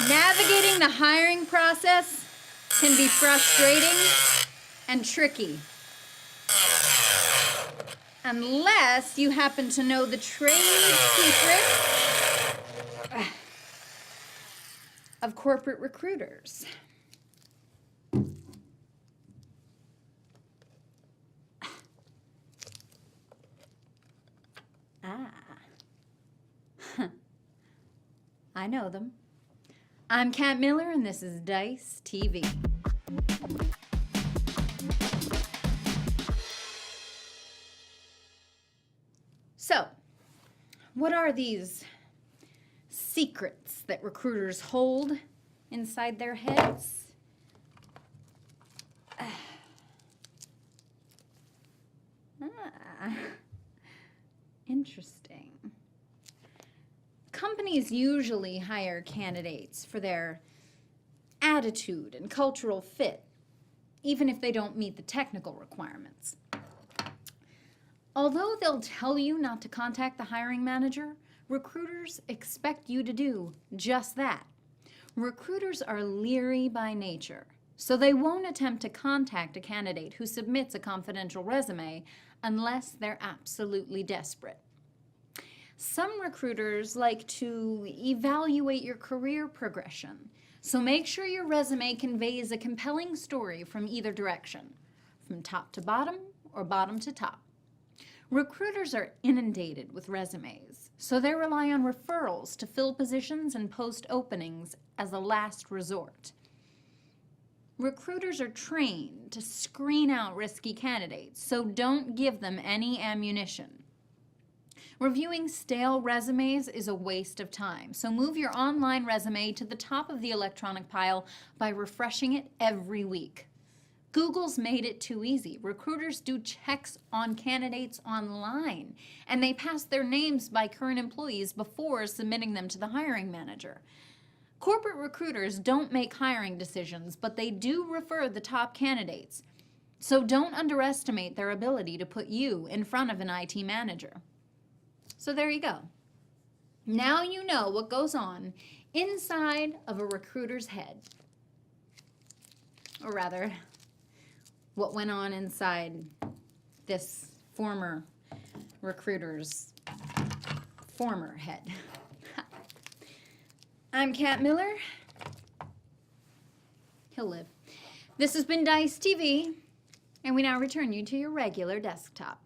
Navigating the hiring process can be frustrating and tricky. Unless you happen to know the trade secrets of corporate recruiters. I know them. I'm Kat Miller, and this is Dice TV. So, what are these secrets that recruiters hold inside their heads? Interesting. Companies usually hire candidates for their attitude and cultural fit, even if they don't meet the technical requirements. Although they'll tell you not to contact the hiring manager, recruiters expect you to do just that. Recruiters are leery by nature, so they won't attempt to contact a candidate who submits a confidential resume unless they're absolutely desperate. Some recruiters like to evaluate your career progression, so make sure your resume conveys a compelling story from either direction, from top to bottom or bottom to top. Recruiters are inundated with resumes, so they rely on referrals to fill positions and post openings as a last resort. Recruiters are trained to screen out risky candidates, so don't give them any ammunition. Reviewing stale resumes is a waste of time, so move your online resume to the top of the electronic pile by refreshing it every week. Google's made it too easy. Recruiters do checks on candidates online, and they pass their names by current employees before submitting them to the hiring manager. Corporate recruiters don't make hiring decisions, but they do refer the top candidates. So don't underestimate their ability to put you in front of an IT manager. So there you go. Now you know what goes on inside of a recruiter's head. Or rather, what went on inside this former recruiter's former head. I'm Kat Miller. He'll live. This has been Dice TV, and we now return you to your regular desktop.